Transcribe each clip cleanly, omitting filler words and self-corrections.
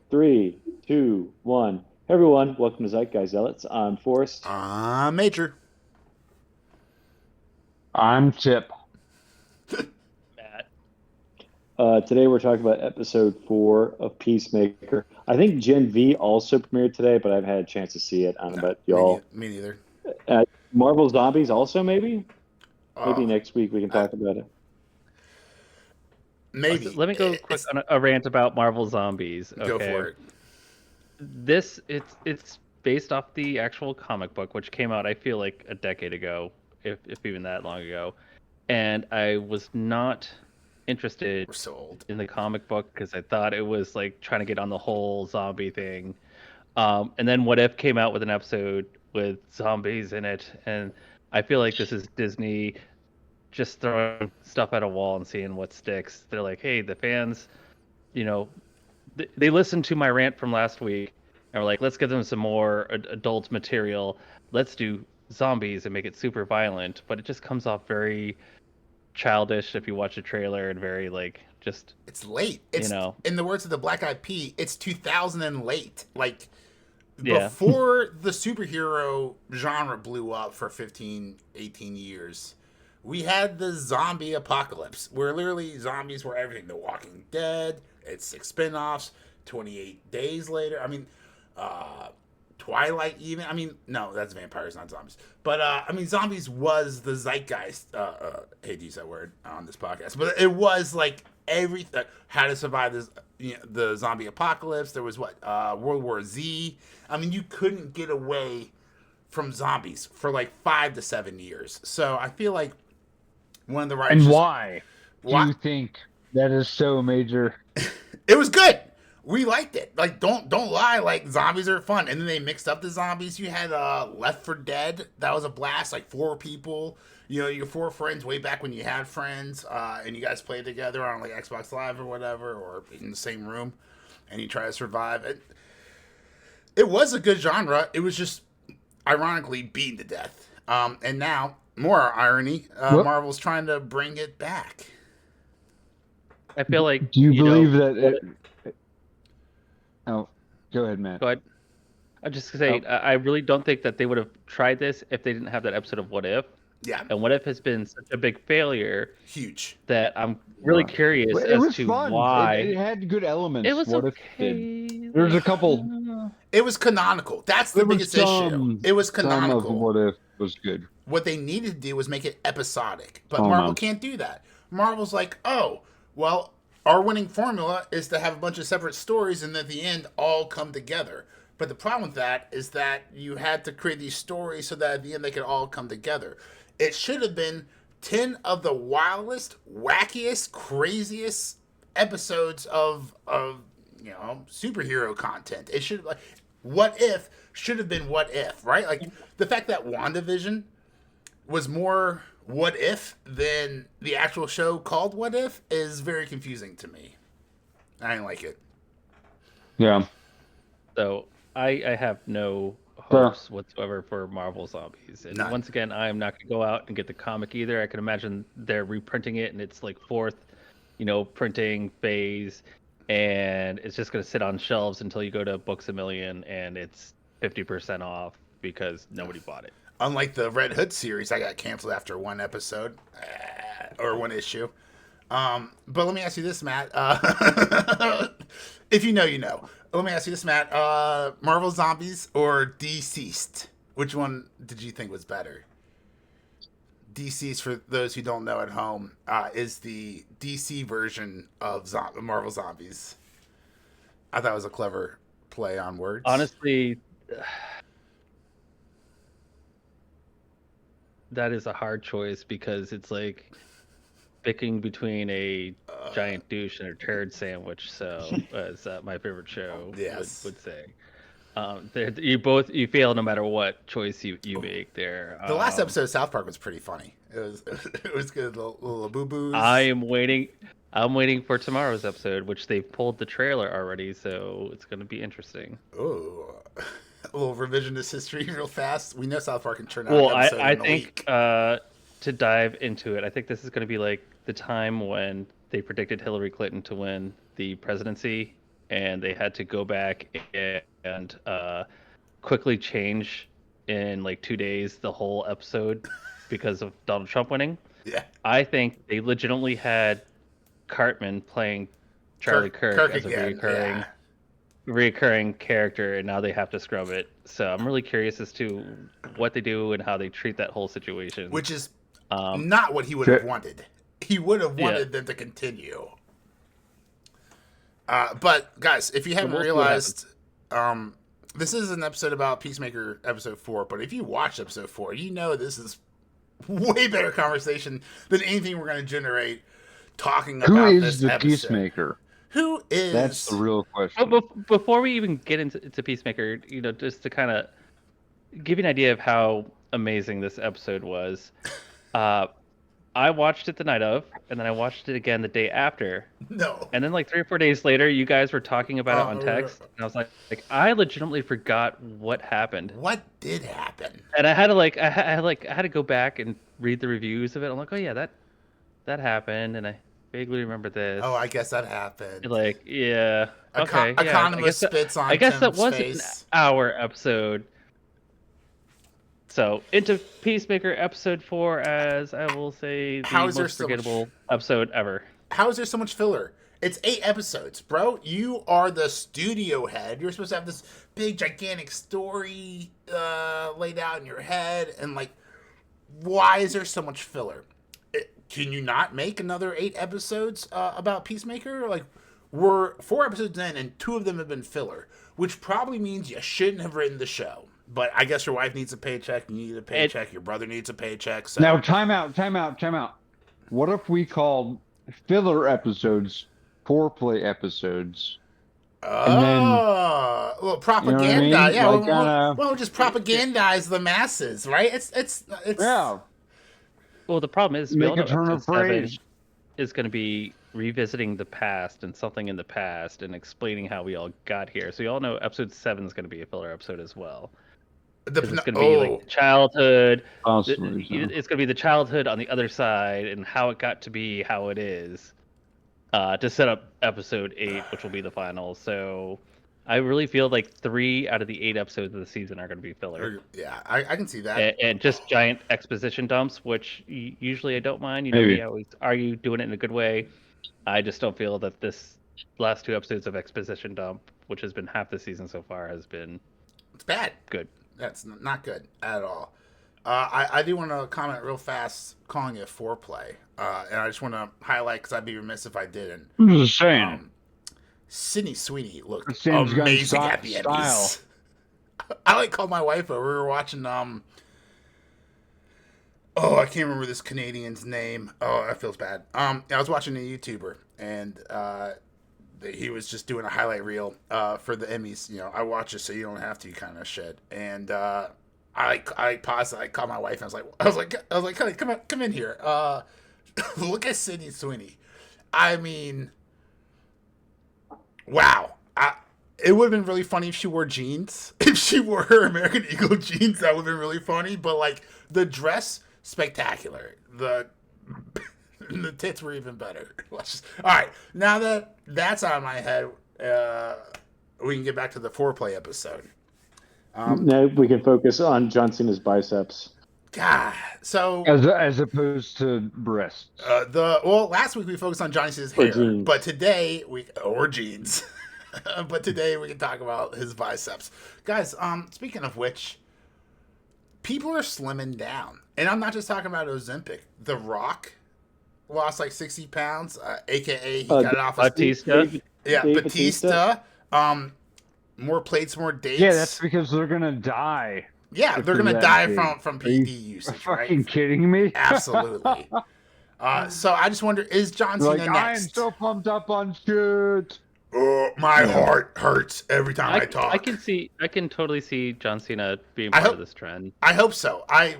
Three, two, one. Hey everyone, welcome to Zeitgeist Zealots. I'm Forrest. Major. I'm Chip. Matt. Today we're talking about episode 4 of Peacemaker. I think Gen V also premiered today, but I've had a chance to see it. I don't know No, about me neither. y'all. Me neither. Marvel Zombies also maybe? Maybe Oh, next week we can I, talk about it. So maybe let me go quick it's on a rant about Marvel Zombies. go Okay, for it. it's based off the actual comic book, which came out I feel like a decade ago, if even that long ago. And I was not interested We're so old. in the comic book because I thought it was like trying to get on the whole zombie thing. And then What If came out with an episode with zombies in it, and I feel like this is Disney just throwing stuff at a wall and seeing what sticks. They're like, hey, the fans, you know, they listened to my rant from last week and were like, let's give them some more adult material. Let's do zombies and make it super violent, but it just comes off very childish if you watch the trailer and very like just It's late. you It's know in the words of the Black Eyed Pea. It's 2000 and late. Like yeah. before the superhero genre blew up for 15, 18 years. We had the zombie apocalypse, where literally zombies were everything. The Walking Dead, its six spin-offs, 28 Days Later. I mean, uh, Twilight even. I mean, no, that's vampires, not zombies. But I mean, zombies was the zeitgeist. Hate to use that word on this podcast, but it was like everything. How to survive this, the zombie apocalypse. There was what World War Z. I mean, you couldn't get away from zombies for like 5 to 7 years. So I feel like one of the writers And just why do what you think that is so major? it was good. We liked it. Like don't lie. Like zombies are fun. And then they mixed up the zombies. You had Left for Dead. That was a blast. Like four people. You know, your four friends way back when you had friends, and you guys played together on like Xbox Live or whatever, or in the same room, and you try to survive. It was a good genre. It was just ironically beaten to death. And now, more irony, What Marvel's trying to bring it back. I feel like do you believe that what it? Oh, go ahead, Matt. go ahead. I just say Oh, I really don't think that they would have tried this if they didn't have that episode of What If. Yeah, And What If has been such a big failure huge. that I'm really right. curious Well, it as was to fun. It why. had good It elements. was What if did? okay. There's Like a couple. It was canonical. That's the There was biggest issue. It was some of canonical. what if was good. What they needed to do was make it episodic, but Oh Marvel no. can't do that. Marvel's like, oh, well, our winning formula is to have a bunch of separate stories and at the end all come together. But the problem with that is that you had to create these stories so that at the end they could all come together. It should have been 10 of the wildest, wackiest, craziest episodes of superhero content. It should like what if should have been what if, right? Like the fact that WandaVision was more what if than the actual show called What If is very confusing to me. I didn't like it. Yeah. so I have no Fair. hopes whatsoever for Marvel Zombies. And None. once again, I am not going to go out and get the comic either. I can imagine they're reprinting it and it's like fourth, printing phase, and it's just going to sit on shelves until you go to Books a Million and it's 50% off because nobody bought it. Unlike the Red Hood series, I got canceled after one episode or one issue. But let me ask you this, Matt. If you know, you know. Let me ask you this, Matt. Marvel Zombies or Deceased? Which one did you think was better? Deceased, for those who don't know at home, is the DC version of Marvel Zombies. I thought it was a clever play on words. Honestly, that is a hard choice because it's like picking between a giant douche and a turd sandwich. So, as my favorite show would Yes. would say, you fail no matter what choice you make there. The last episode of South Park was pretty funny. It was it was good. Little boo I boos. am waiting. I'm waiting for tomorrow's episode, which they've pulled the trailer already, so it's going to be interesting. Oh, a little revisionist history real fast. We know South Park can turn out an Well, episode I in a think week. to dive into it, I think this is going to be like the time when they predicted Hillary Clinton to win the presidency. and they had to go back and quickly change in like 2 days the whole episode because of Donald Trump winning. Yeah. I think they legitimately had Cartman playing Charlie Kirk Kirk as a again. Yeah. reoccurring character, and now they have to scrub it. So I'm really curious as to what they do and how they treat that whole situation. Which is Um, not what he would have wanted. He would have Yeah. wanted them to continue. But guys, if you haven't we'll see what realized, this is an episode about Peacemaker episode 4. But if you watch episode 4, you know this is way better conversation than anything we're going to generate talking Who about is this the episode. Peacemaker? Who is? That's the real question. before we even get into Peacemaker, just to kind of give you an idea of how amazing this episode was, I watched it the night of, and then I watched it again the day after. No. And then like 3 or 4 days later, you guys were talking about it on text, and I was like I legitimately forgot what happened. What did happen? And I had to I had to go back and read the reviews of it. I'm like, oh yeah, that happened, and I vaguely remember this. Oh, I guess that happened. Like, yeah, okay, yeah. Economist spits on I guess that Tim's was face. an hour episode. So into Peacemaker episode 4, as I will say, the How is there most so much- forgettable episode ever. How is there so much filler? It's 8 episodes, bro. You are the studio head. You're supposed to have this big, gigantic story laid out in your head. And, like, why is there so much filler? Can you not make another 8 episodes about Peacemaker? Like, we're 4 episodes in, and 2 of them have been filler, which probably means you shouldn't have written the show. But I guess your wife needs a paycheck, you need a paycheck, your brother needs a paycheck. So Now, time out. What if we called filler episodes foreplay episodes? And then, well, propaganda. you know what I mean? Yeah, Like, well, just propagandize the masses, right? It's yeah, Well, the problem is, we make all a know turn of episode 7 phrase. is going to be revisiting the past and something in the past and explaining how we all got here. So you all know episode 7 is going to be a filler episode as well. 'Cause it's going to be like childhood. Possibly, so. It's going to be the childhood on the other side and how it got to be how it is, to set up episode 8, which will be the final. So I really feel like 3 out of the 8 episodes of the season are going to be filler. Yeah, I can see that. And just giant exposition dumps, which usually I don't mind. Maybe. We always argue doing it in a good way. I just don't feel that this last 2 episodes of exposition dump, which has been half the season so far, has been It's bad. good. That's not good at all. I do want to comment real fast, calling it foreplay, and I just want to highlight because I'd be remiss if I didn't. I'm just saying. Sydney Sweeney looked Sam's got amazing at the style. Emmys. I called my wife over. We were watching I can't remember this Canadian's name. Oh, that feels bad. I was watching a YouTuber, and he was just doing a highlight reel for the Emmys. You know, I watch it so you don't have to, kind of shit. And I paused it. I called my wife, and I was like, "Honey, come in here. Look at Sydney Sweeney. I mean, wow. It would have been really funny if she wore jeans. If she wore her American Eagle jeans, that would have been really funny. But like the dress, spectacular. The tits were even better. All right, now that that's out of my head, we can get back to the foreplay episode. Now we can focus on John Cena's biceps. God, so As opposed to breasts. last week we focused on Johnny Cena's hair, jeans. but today or jeans. But today we can talk about his biceps, guys. Speaking of which, people are slimming down, and I'm not just talking about Ozempic. The Rock lost like 60 pounds, aka he got it off of Batista. Dave Batista. More plates, more dates. Yeah, that's because they're gonna die. Yeah, they're for gonna that die big. from Are you PD usage, fucking right? kidding me? Absolutely. So I just wonder, is John Cena Like, I am next? so pumped up on shit. Oh, my heart hurts every time I talk. I can totally see John Cena being I part hope- of this trend. I hope so. I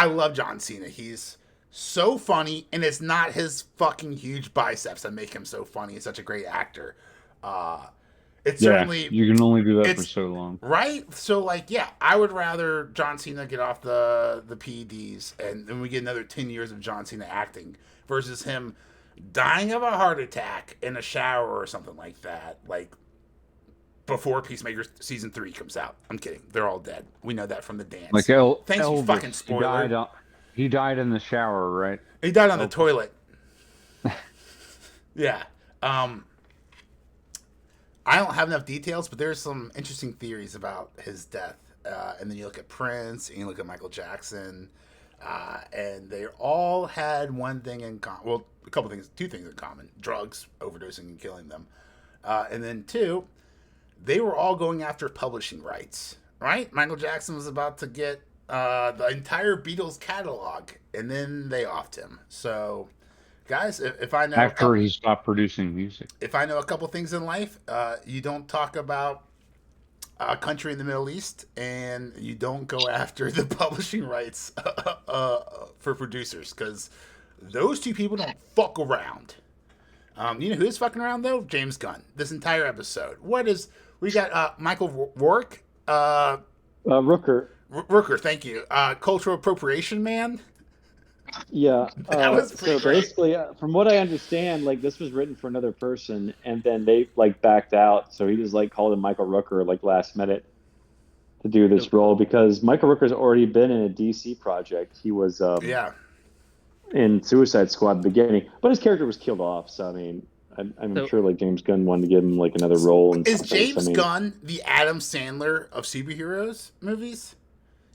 love John Cena. He's so funny, and it's not his fucking huge biceps that make him so funny. He's such a great actor. It's certainly you can only do that for it's- so long. right. So like, yeah, I would rather John Cena get off the PEDs, and then we get another 10 years of John Cena acting versus him dying of a heart attack in a shower or something like that. Like, before Peacemaker season 3 comes out. I'm kidding. They're all dead. We know that from the Like dance. Thanks, you fucking Elvis, spoiler. he died in the shower, right? He died on the Elvis. toilet. Yeah. I don't have enough details, but there's some interesting theories about his death. And then you look at Prince, and you look at Michael Jackson, and they all had one thing in common. Well, a couple things, two things in common: drugs, overdosing, and killing them. And then two, they were all going after publishing rights. Right? Michael Jackson was about to get the entire Beatles catalog, and then they offed him. So, guys, if I know After he stopped producing music. if I know a couple things in life, you don't talk about a country in the Middle East, and you don't go after the publishing rights for producers, because those two people don't fuck around. You know who is fucking around though? James Gunn. This entire episode. We got Michael Rourke, Rooker. Rooker. Thank you. Cultural appropriation man. Yeah. That was pretty So great. basically, from what I understand, like this was written for another person, and then they like backed out. So he just like called him Michael Rooker like last minute to do this role because Michael Rooker's already been in a DC project. He was Yeah. in Suicide Squad at the beginning, but his character was killed off. So I mean, I'm So- sure like James Gunn wanted to give him like another role. And Is James Gunn the Adam Sandler of superheroes movies?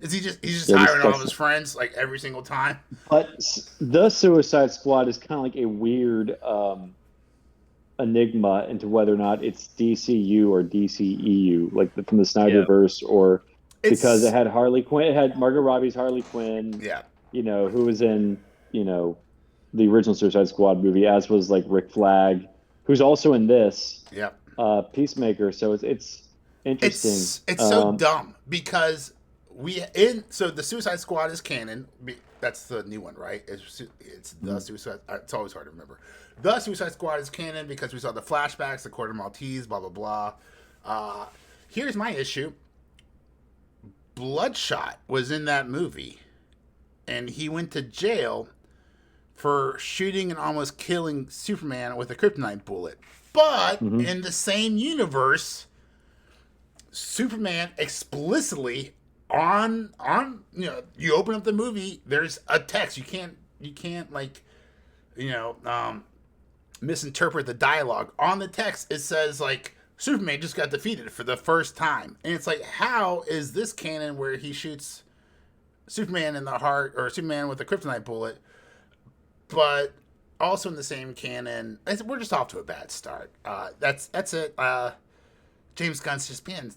Is he's just Yeah, hiring all of that's- his friends like every single time? But the Suicide Squad is kind of like a weird enigma into whether or not it's DCU or DCEU, like from the Snyderverse, or because it had Harley Quinn, it had Margot Robbie's Harley Quinn, Yeah. you know, who was in, you know, the original Suicide Squad movie, as was like Rick Flag, who's also in this Yeah. Peacemaker. So it's interesting. It's so dumb because so the Suicide Squad is canon. That's the new one, right? It's the Suicide. It's always hard to remember. The Suicide Squad is canon because we saw the flashbacks, the Corto Maltese, blah blah blah. Here's my issue. Bloodshot was in that movie, and he went to jail for shooting and almost killing Superman with a kryptonite bullet. But in the same universe, Superman explicitly on you open up the movie, there's a text. You can't like misinterpret the dialogue. On the text it says like Superman just got defeated for the first time. And it's like, how is this canon where he shoots Superman in the heart, or Superman with a kryptonite bullet, but also in the same canon? We're just off to a bad start. That's it. James Gunn's just being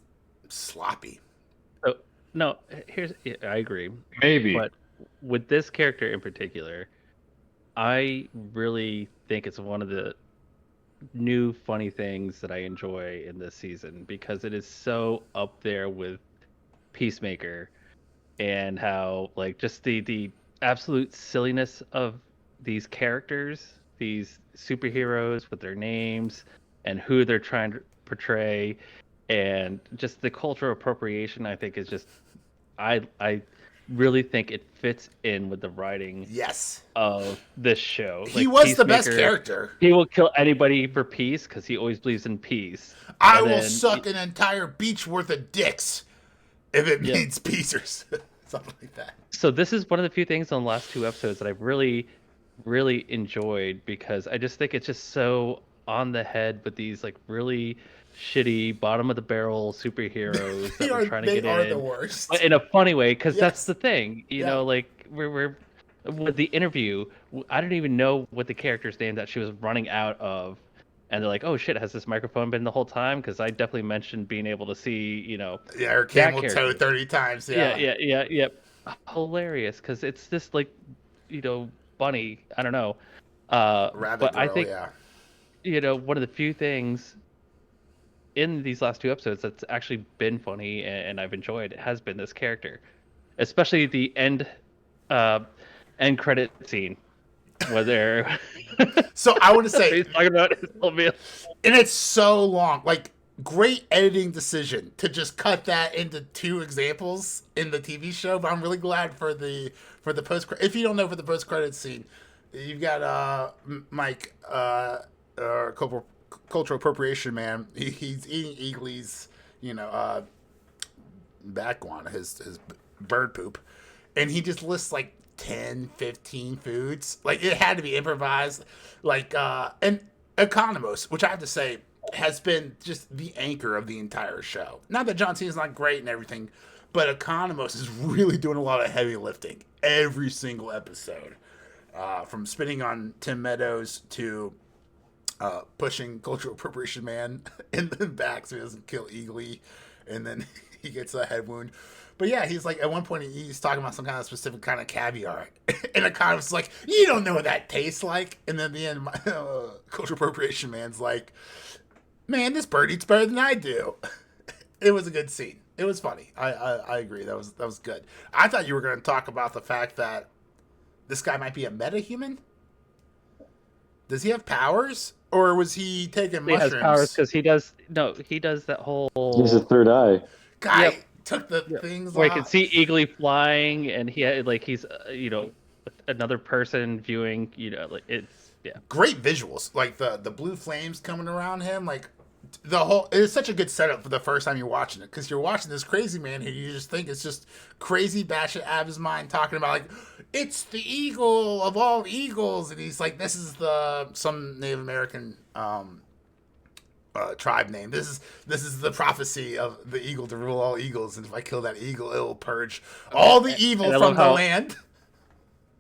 sloppy. So, no, I agree. Maybe. But with this character in particular, I really think it's one of the new funny things that I enjoy in this season, because it is so up there with Peacemaker, and how like just the absolute silliness of these characters, these superheroes with their names and who they're trying to portray, and just the cultural appropriation. I think is just I really think it fits in with the writing Yes. of this show. He Like, was the best Peacemaker, character. He will kill anybody for peace because he always believes in peace. I And will then suck an entire beach worth of dicks if it means peace or something like that. So this is one of the few things on the last two episodes that I've really, really enjoyed, because I just think it's just so on the head with these like really shitty bottom of the barrel superheroes that we're trying to get They are in, the worst. but in a funny way, because that's Yes. the thing, you know, like we're with the interview, I didn't even know what the character's name that she was running out of, and they're like, oh shit, has this microphone been the whole time? Because I definitely mentioned being able to see, you know, Yeah, her that camel toe character. 30 times. Yeah. Yeah. Hilarious, because it's this like, you know, bunny. I don't know. Rabbit But girl, I think, yeah. you know, one of the few things in these last two episodes that's actually been funny and I've enjoyed has been this character, especially the end credit scene where they're So I want to say, he's talking about his little meal. and it's so long. Like, great editing decision to just cut that into two examples in the TV show. But I'm really glad for the post. If you don't know, for the post credit scene, you've got Mike, cultural appropriation man. He's eating Eagly's, you know, backguana, his bird poop, and he just lists like 10, 15 foods. Like it had to be improvised. Like and Economos, which I have to say has been just the anchor of the entire show. Not that John Cena's not great and everything, but Economos is really doing a lot of heavy lifting every single episode. From spitting on Tim Meadows to pushing cultural appropriation man in the back so he doesn't kill Eagly, and then he gets a head wound. But yeah, he's like, at one point he's talking about some kind of specific kind of caviar, and Economist is like, you don't know what that tastes like. And then at the end, cultural appropriation man's like, man, this bird eats better than I do. It was a good scene. It was funny. I agree. That was good. I thought you were going to talk about the fact that this guy might be a metahuman. Does he have powers, or was he taking He mushrooms? has powers because he does. No, he does that whole. He has a third eye. Guy Yep. took the Yep. things Where you off. can see Eagly flying, and he had, like he's another person viewing. Like it's Great visuals, like the blue flames coming around him, like the whole. It's such a good setup for the first time you're watching it, because you're watching this crazy man who you just think is just crazy batshit out of his mind, talking about like it's the eagle of all eagles, and he's like, this is some Native American tribe name. This is the prophecy of the eagle to rule all eagles, and if I kill that eagle, it will purge all the evil And I from love the how- land.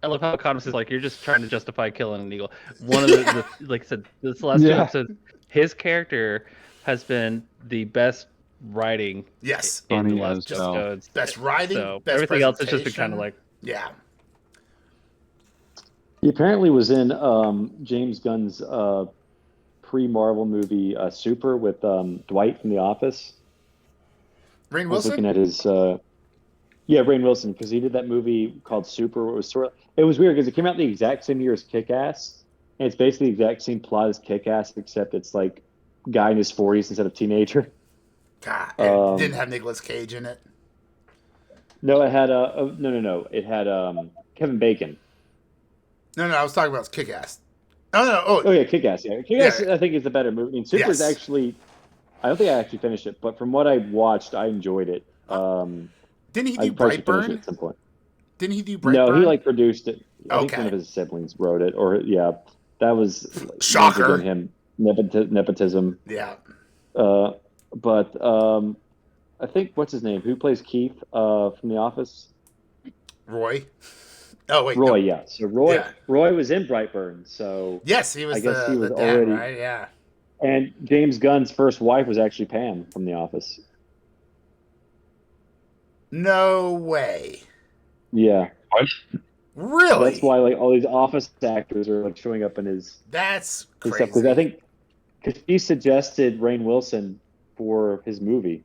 I love how Economist is like, you're just trying to justify killing an eagle. One of the like I said, this last two Yeah. episodes, his character has been the best writing Yes, in the Funny last as hell. episodes. best writing, So best everything else has just been presentation. kind of like, Yeah. He apparently was in James Gunn's pre-Marvel movie Super with Dwight from The Office. Rainn I was looking Wilson? at his Rainn Wilson, because he did that movie called Super. It was weird because it came out the exact same year as Kick-Ass, and it's basically the exact same plot as Kick-Ass, except it's like guy in his 40s instead of teenager. God, it didn't have Nicolas Cage in it. No, it had no. It had Kevin Bacon. No, I was talking about Kick-Ass. Oh, Oh yeah, Kick-Ass. Yeah, Kick-Ass. Yeah. I think is the better movie. I mean, Super is Yes. actually. I don't think I actually finished it, but from what I watched, I enjoyed it. Didn't he I do probably should finish it Brightburn? at some point. Didn't he do Brightburn? No, he like produced it. I think Okay. one of his siblings wrote it, or yeah, that was Shocker. once again him nepotism. Yeah. But I think what's his name? Who plays Keith from The Office? Roy. Oh wait. Roy. No. Yeah. So Roy. Yeah. Roy was in Brightburn. So Yes, he was I guess he was the dad, already- right? Yeah. and James Gunn's first wife was actually Pam from The Office. No way. Yeah. Really? That's why like all these Office actors are like showing up in his That's his crazy. stuff, because I think because he suggested Rainn Wilson for his movie.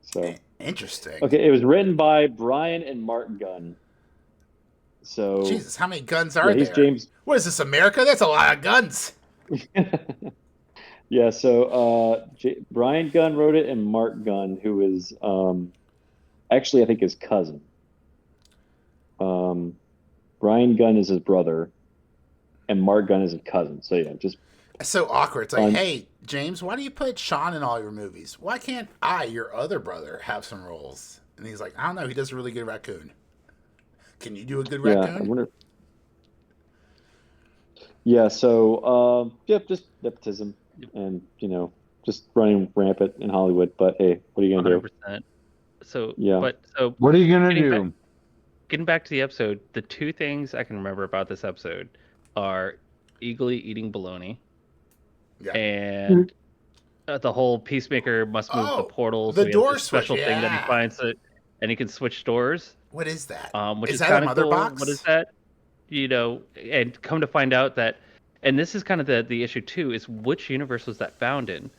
So Interesting. okay, it was written by Brian and Mark Gunn. So Jesus, how many guns are he's there? James. What is this, America? That's a lot of guns. Yeah, so Brian Gunn wrote it, and Mark Gunn, who is actually I think his cousin. Brian Gunn is his brother, and Mark Gunn is his cousin. So yeah, just It's so awkward. It's like, hey, James, why do you put Sean in all your movies? Why can't I, your other brother, have some roles? And he's like, I don't know. He does a really good raccoon. Can you do a good yeah. I raccoon? wonder. Yeah, so just nepotism, and just running rampant in Hollywood. But hey, what are you gonna do? 100%. So Yeah. so What are you gonna Getting do? getting back to the episode, the two things I can remember about this episode are Eagly eating bologna Yeah. and the whole Peacemaker must move the Oh, portal. the So he door has this special switch, thing that yeah. he finds it, and he can switch doors. What is that? Which Is is that a kind of mother cool. box? What is that? And come to find out that, and this is kind of the issue too, is which universe was that found in?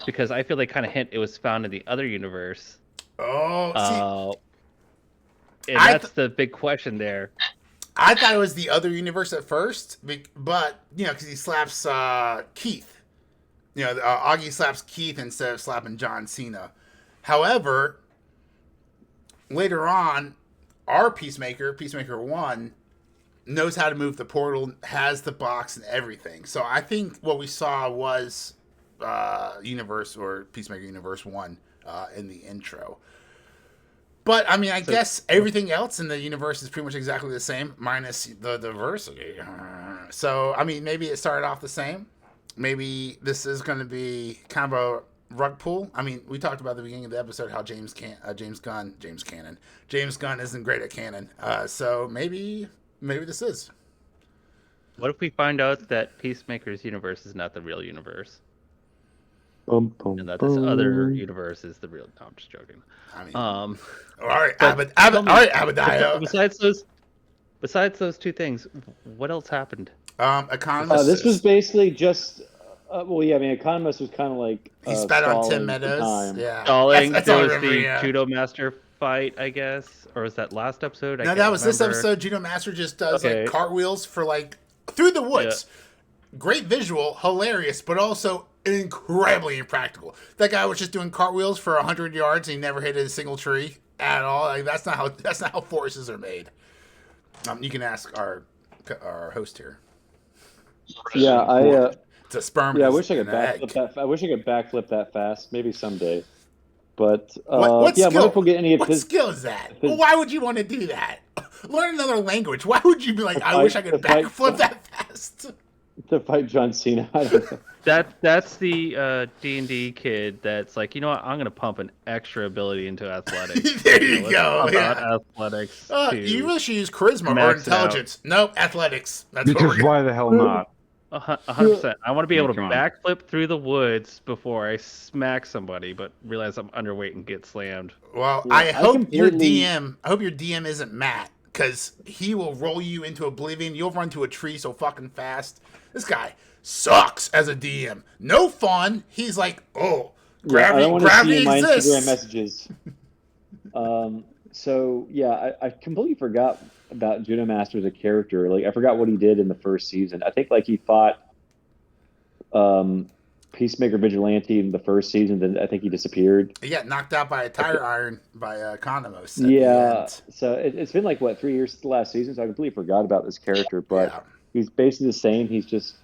Because I feel they kind of hint it was found in the other universe. Oh, And I that's the big question there. I thought it was the other universe at first, but because he slaps Keith. Augie slaps Keith instead of slapping John Cena. However, later on, our Peacemaker 1, knows how to move the portal, has the box and everything. So I think what we saw was Universe or Peacemaker Universe 1 in the intro. But I mean, I guess everything else in the universe is pretty much exactly the same, minus the diversity. So I mean, maybe it started off the same. Maybe this is going to be kind of a rug pull. I mean, we talked about at the beginning of the episode how James Gunn isn't great at canon. So maybe this is. What if we find out that Peacemaker's universe is not the real universe? Boom, boom, And that this other boom. universe is the real. No, I'm just joking. I mean, Um, all right, but all right, tell me, Abadiah. besides those two things, what else happened? Economist. This was basically just, well, yeah, I mean, Economist was kind of like He spat on Tim stalling for Meadows. time. Yeah, Stalling. That's There all I was remember, the yeah. Judo Master fight, I guess, or was that last episode? I No, can't that was this remember. episode. Judo Master just does Okay. like cartwheels for like through the woods. Great visual, hilarious, but also incredibly impractical. That guy was just doing cartwheels for 100 yards and he never hit a single tree at all. Like, that's not how forces are made. You can ask our host here. Yeah, It's a sperm. I and wish I could an egg. backflip that. I wish I could backflip that fast. Maybe someday. But What yeah, I skill? wonder if we'll get any of What his. skill is that? Well, why would you want to do that? Learn another language. Why would you be like, I wish I could backflip that fast? To fight John Cena. I don't know. That's the D&D kid that's like, you know what? I'm gonna pump an extra ability into athletics. There you Let's go. pump Yeah. out athletics. You really should use charisma or max it out. intelligence. Nope, athletics. That's what Because we're gonna. why the hell not? 100%. I want to be able to Come on. backflip through the woods before I smack somebody, but realize I'm underweight and get slammed. Well, Yeah, I hope your completely- DM. I hope your DM isn't Matt, because he will roll you into oblivion. You'll run to a tree so fucking fast. This guy sucks as a DM. No fun. He's like, oh, Yeah, I don't want to see gravity in my exists. Instagram messages. So yeah, I completely forgot about Judo Master as a character. Like I forgot what he did in the first season. I think like he fought Peacemaker Vigilante in the first season, then I think he disappeared. He got knocked out by a tire iron by Economos. Yeah, so it's been like what 3 years since the last season, so I completely forgot about this character. But Yeah. he's basically the same. He just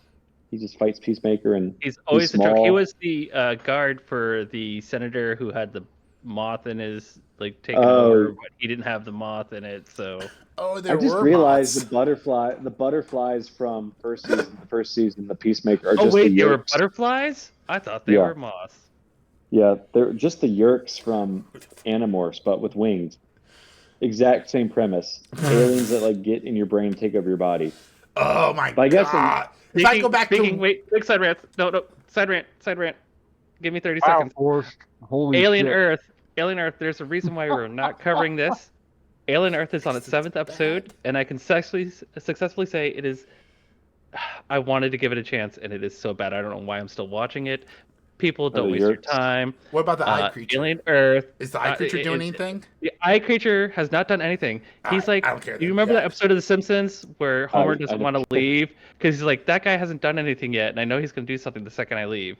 fights Peacemaker, and He's always the joke. small. He was the guard for the senator who had the moth in his taken Oh. over, but he didn't have the moth in it. So Oh, there I just were realized moths. the butterflies from the first season, the Peacemaker are oh just wait, the they were Yerks. butterflies? I thought they Yeah. were moths. Yeah, they're just the Yerks from Animorphs, but with wings. Exact same premise. Aliens that like get in your brain and take over your body. Oh my But I guess god! If I go back to wait, big side rant. No, side rant. Give me 30 Wow, seconds. Forrest. Holy Alien shit. Earth. There's a reason why we're not covering this. Alien Earth is on its 7th episode, and I can successfully say it is. I wanted to give it a chance, and it is so bad. I don't know why I'm still watching it. People, don't the waste your Yerks. time. what about the eye creature? Alien Earth. Is the eye creature doing anything? The eye creature has not done anything. He's Alright, like, I don't care you then. remember Yeah. that episode of The Simpsons where Homer I doesn't don't- want to leave because he's like, that guy hasn't done anything yet, and I know he's going to do something the second I leave.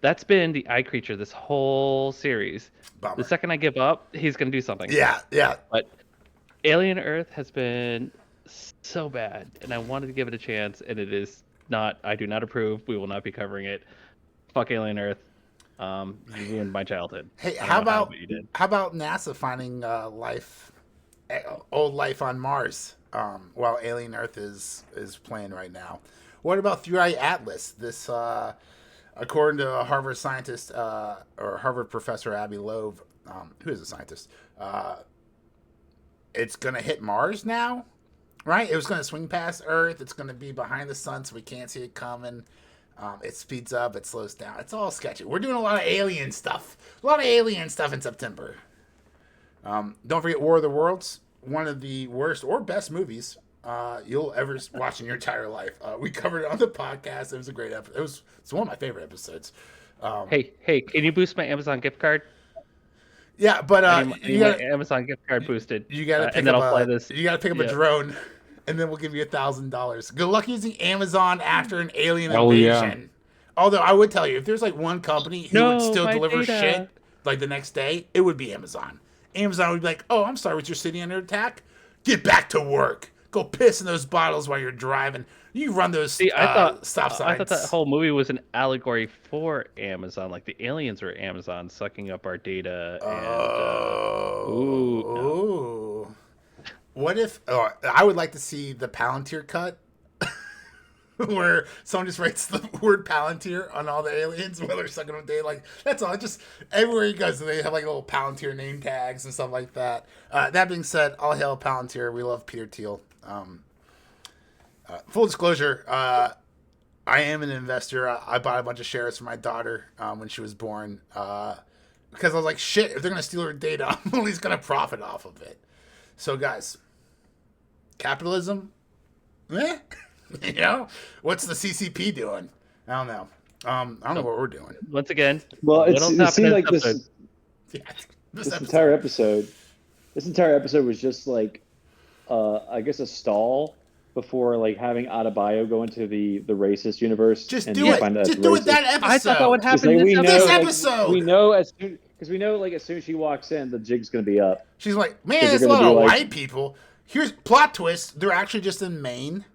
That's been the eye creature this whole series. Bummer. The second I give up, he's going to do something. Yeah. But Alien Earth has been so bad, and I wanted to give it a chance, and it is not. I do not approve. We will not be covering it. Fuck Alien Earth. You ruined my childhood. Hey, I how don't know about but you did. NASA finding old life on Mars, while Alien Earth is playing right now? What about Three Eye Atlas? This, according to a Harvard scientist or Harvard professor Abby Loeb, who is a scientist, it's gonna hit Mars now, right? It was gonna swing past Earth. It's gonna be behind the sun, so we can't see it coming. It speeds up, it slows down. It's all sketchy. We're doing a lot of alien stuff. A lot of alien stuff in September. Don't forget War of the Worlds, one of the worst or best movies you'll ever watch in your entire life. We covered it on the podcast. It was a great episode. It's one of my favorite episodes. Hey, can you boost my Amazon gift card? Yeah, but I need you my gotta Amazon gift card boosted. you gotta pick and then up I'll fly this. you gotta pick up a yeah. drone, and then we'll give you $1,000. Good luck using Amazon after an alien Hell yeah. invasion. Although I would tell you, if there's like one company who No, would still my deliver data. shit like the next day, it would be Amazon. Amazon would be like, "Oh, I'm sorry, was your city under attack? Get back to work. Go piss in those bottles while you're driving. You run those See, stop I thought that signs. whole movie was an allegory for Amazon. Like the aliens were Amazon sucking up our data, and ooh, no. Oh. What if? Oh, I would like to see the Palantir cut, where someone just writes the word Palantir on all the aliens while they're sucking on data. Like that's all. Just everywhere he goes, they have like little Palantir name tags and stuff like that. That being said, all hail Palantir. We love Peter Thiel. Full disclosure, I am an investor. I bought a bunch of shares for my daughter when she was born because I was like, shit, if they're going to steal her data, I'm at least going to profit off of it. So, guys, capitalism, eh? You know, what's the CCP doing? I don't know. I don't know what we're doing. Once again, Well, what else it happened seemed in like this episode? Yeah, this entire episode, was just like, I guess a stall before like having Adebayo go into the racist universe Just and do it. find out Just it's do it racist. that episode. I thought that would It's happen like, this This episode. episode. We know as soon because we know like as soon as she walks in, the jig's gonna be up. She's like, man, Because there's they're a lot gonna of be like- white people. Here's plot twist. They're actually just in Maine.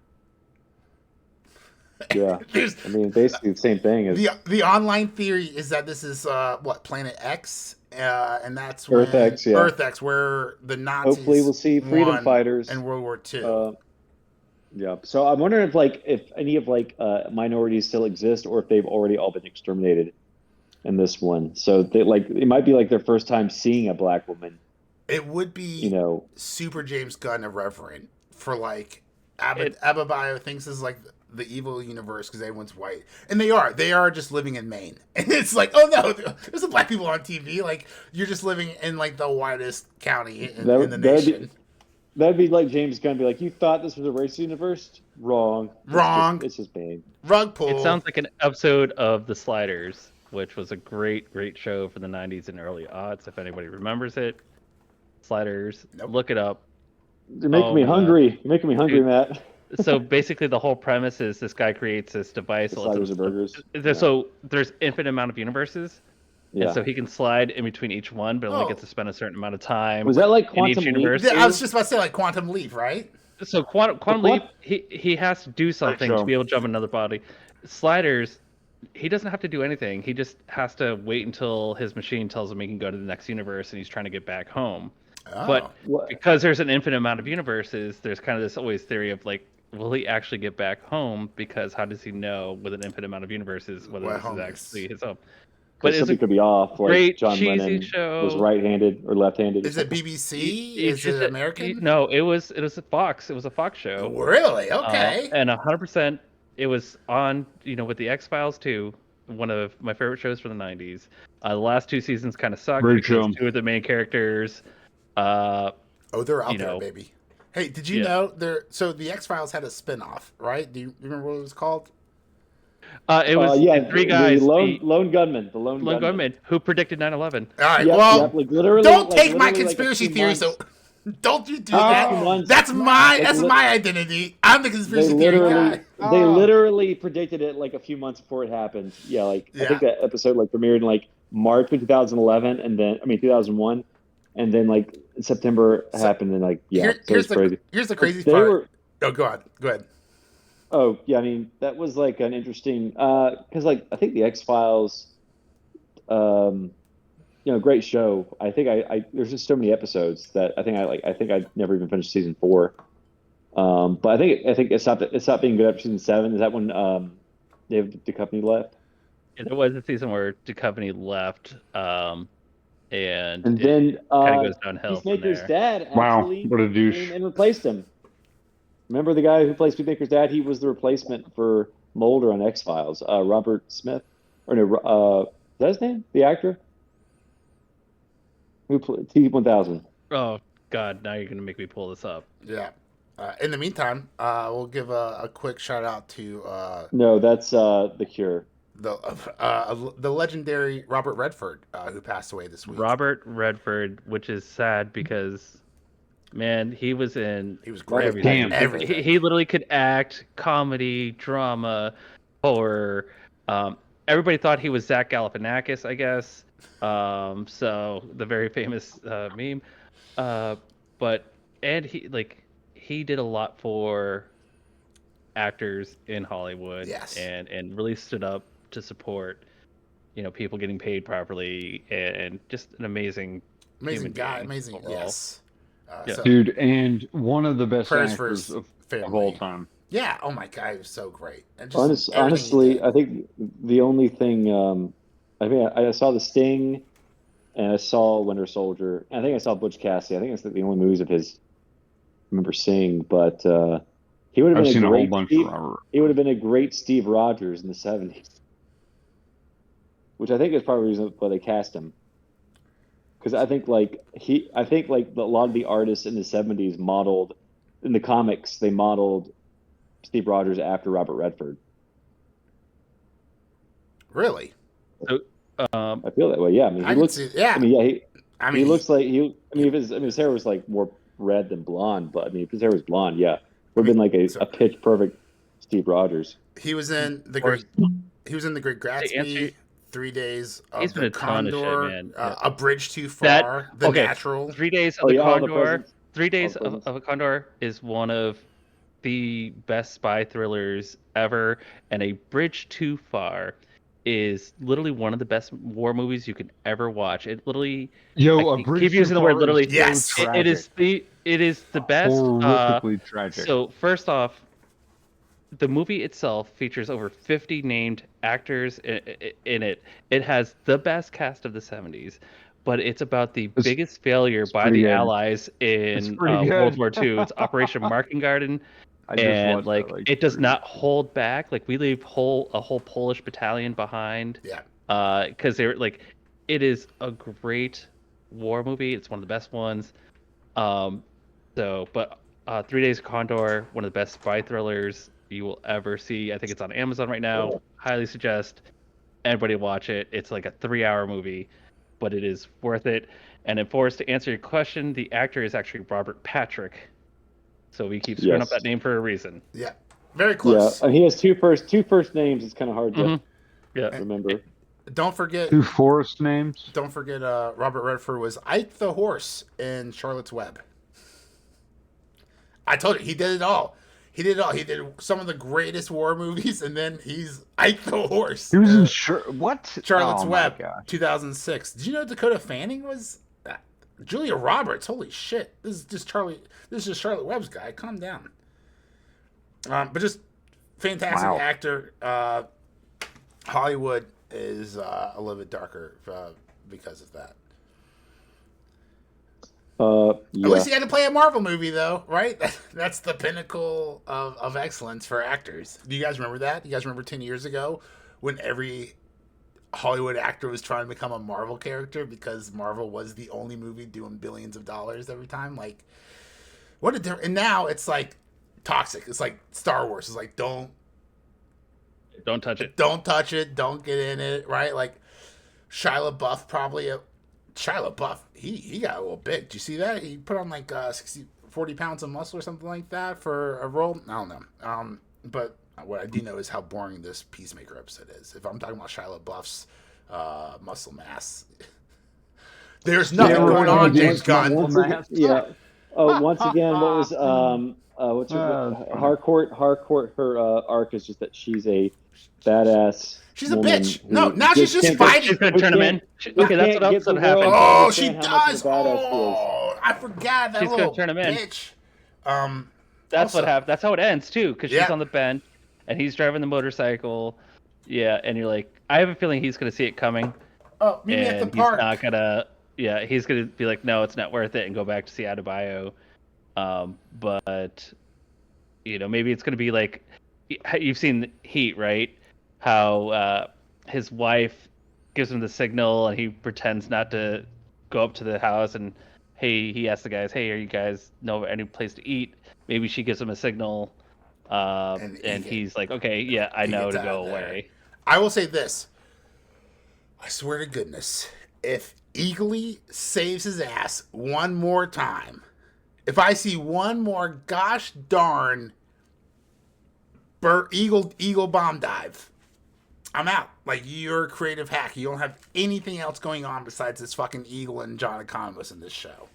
Yeah, There's I mean basically the same thing as the online theory is that this is what Planet X, and that's when Earth X, yeah. Earth X, where the Nazis hopefully we'll see freedom won fighters in World War II. Yeah. So I'm wondering if any of minorities still exist or if they've already all been exterminated in this one. So they it might be like their first time seeing a black woman. It would be You know, super James Gunn irreverent for like Adebayo thinks this is like the evil universe because everyone's white, and they are just living in Maine, and it's like, oh no, there's some black people on TV. Like you're just living in like the whitest county in the nation. That'd be like James Gunn be like, you thought this was a race universe? Wrong. It's just Maine. Rug pull. It sounds like an episode of The Sliders, which was a great show for the 90s and early aughts, if anybody remembers it. Sliders, Nope. Look it up. You're making me hungry. You're making me hungry, Dude. Matt. So basically the whole premise is this guy creates this device. The sliders of burgers. So there's infinite amount of universes. Yeah. And so he can slide in between each one, but only gets to spend a certain amount of time. Was that like in Quantum each Leap? universe. Yeah, I was just about to say like Quantum Leap, right? So Quantum Leap, he has to do something show. to be able to jump in another body. Sliders, he doesn't have to do anything. He just has to wait until his machine tells him he can go to the next universe and he's trying to get back home. Oh. But because there's an infinite amount of universes, there's kind of this always theory of like, will he actually get back home? Because how does he know with an infinite amount of universes whether What this home is is? actually his home? But But it's something a could be off. Like great John cheesy Lennon show. was right-handed or left-handed. Is it BBC? Is it's it American? No, it was a Fox. It was a Fox show. Really? Okay. And 100%, it was on, with the X-Files too, one of my favorite shows from the 90s. The last two seasons kind of sucked Great because show. two of the main characters, They're out you there, know. baby. Hey, did you know there? So the X Files had a spin-off, right? Do you remember what it was called? it was three guys, the lone gunman, the lone lone gunman, who predicted 9/11. All right. Yep, well, yep, like literally, don't like take my literally, conspiracy like, a few theory. months. So don't you do Oh, that? months. That's my Like, my identity. I'm the They conspiracy theory literally, guy. they literally predicted it like a few months before it happened. Yeah, I think that episode premiered in like March of 2011, and then 2001, and then like September happened, and like Here's it's crazy. Here's the crazy They part. were- Oh, go on. Go ahead. Oh yeah, that was like an interesting because I think the X-Files, great show. I think I there's just so many episodes that I think I never even finished season 4. But I think it stopped being good after season 7. Is that when David Duchovny left? And there was a season where Duchovny left, and then kind of goes downhill from Peacemaker's there. dad Wow, actually what a came douche. and replaced him. Remember the guy who plays Peacemaker's dad? He was the replacement for Mulder on X-Files. Robert Smith, or no, is that his name? The actor who played T-1000. Oh God, now you're gonna make me pull this up. Yeah. In the meantime, we'll give a quick shout out to No, that's The Cure. the legendary Robert Redford, who passed away this week. Robert Redford, which is sad because, man, he was He was great. everything. Damn. Everything. He literally could act, comedy, drama, horror. Everybody thought he was Zach Galifianakis, I guess. So the very famous meme. But he he did a lot for actors in Hollywood, Yes. and really stood up to support, people getting paid properly, and just an amazing human Amazing guy. being Amazing. overall. Yes. Yeah. So Dude, and one of the best prayers for actors his of all family. time. Yeah. Oh my God, he was so great, and just everything he Honestly, did. I think the only thing I mean, I saw The Sting and I saw Winter Soldier. And I think I saw Butch Cassidy. I think it's the only movies of his I remember seeing. But he would have I've been a seen a whole great bunch of Steve. Robert. He would have been a great Steve Rogers in the '70s, which I think is probably the reason why they cast him. Because I think like a lot of the artists in the '70s modeled in the comics. They modeled Steve Rogers after Robert Redford. Really, So, um, I feel that way. Yeah, I mean, he I could looks. see. Yeah. I mean, yeah, I he mean, looks like he. I mean, his hair was like more red than blonde, but I mean, if his hair was blonde, yeah, I would have mean, been like so a pitch perfect Steve Rogers. he was in the or great. He was in the Great to answer, Gatsby, 3 Days he's of been the a ton of shit, Condor, man. Yeah. A Bridge Too That Far, The okay. Natural. 3 days of Oh the yeah, all the Condor. presidents, Three all days the of, presidents. of a Condor is one of the best spy thrillers ever, and A Bridge Too Far is literally one of the best war movies you can ever watch. It literally, I Yo, A keep Bridge Too using the word Far is literally. so Yes. It tragic. is the best. Horrifically tragic. So first off, the movie itself features over 50 named actors in it. It has the best cast of the 70s, but it's about the It's, biggest failure it's by pretty the good. Allies It's in pretty World good. War II. It's Operation Market Garden, I just and watched that like like it does 3 weeks not ago. hold back. Like we leave a whole Polish battalion behind, Yeah. because they're like, it is a great war movie. It's one of the best ones. Um, but 3 Days of Condor, one of the best spy thrillers you will ever see. I think it's on Amazon right now. Highly suggest everybody watch it. It's like a 3-hour movie, but it is worth it. And then, Forrest, to answer your question, the actor is actually Robert Patrick. So we keep screwing up Yes, that name for a reason. Yeah. Very yeah. close. And he has two first names. It's kind of hard to Hmm. Yeah. And remember. don't forget. 2 forest names. Don't forget. Robert Redford was Ike the Horse in Charlotte's Web. I told you he did it all. He did it all. He did some of the greatest war movies, and then he's Ike the Horse. He was in what? Charlotte's Oh my Web, gosh. 2006. Did you know Dakota Fanning was Julia Roberts? Holy shit! This is just Charlie. This is just Charlotte Webb's guy. Calm down. But just fantastic Wow. actor. Hollywood is a little bit darker because of that. At Yeah. least he had to play a Marvel movie, though, right? That's the pinnacle of excellence for actors. Do you guys remember that? You guys remember 10 years ago when every Hollywood actor was trying to become a Marvel character because Marvel was the only movie doing billions of dollars every time? Like, what did there? And now it's like toxic. It's like Star Wars. It's like Don't touch it. don't touch it, don't get in it, right? Like Shia LaBeouf probably Shia LaBeouf, he got a little big. Do you see that? He put on like 40 pounds of muscle or something like that for a role. I don't know. But what I do know is how boring this Peacemaker episode is. If I'm talking about Shia LaBeouf's muscle mass, there's nothing Yeah, we're going gonna on, do James some Gunn. muscle mass. Yeah. Oh, once again, what was what's her That's funny. Harcourt? Her arc is just that she's a badass She's a woman bitch. who No, now she's just can't get- fighting. She's gonna who turn him can't- in. who Okay, that's can't what get the episode world happened. to Oh, she understand how much does. of a badass she is. Oh, I forgot that She's little gonna turn him in. bitch. That's Also- what happened. That's how it ends too, because she's Yeah. on the bench and he's driving the motorcycle. Yeah, and you're like, I have a feeling he's gonna see it coming, Oh, meet me at the and park. he's not gonna. Yeah, he's gonna be like, no, it's not worth it, and go back to see Adebayo. But maybe it's gonna be like, you've seen Heat, right? How his wife gives him the signal, and he pretends not to go up to the house, and he asks the guys, hey, are you guys know any place to eat? Maybe she gives him a signal, and he's like, okay, yeah, I he know gets to out go of there. away. I will say this. I swear to goodness, if Eagly saves his ass one more time, if I see one more gosh darn eagle bomb dive, I'm out. Like, you're a creative hack. You don't have anything else going on besides this fucking eagle and John Economist in this show.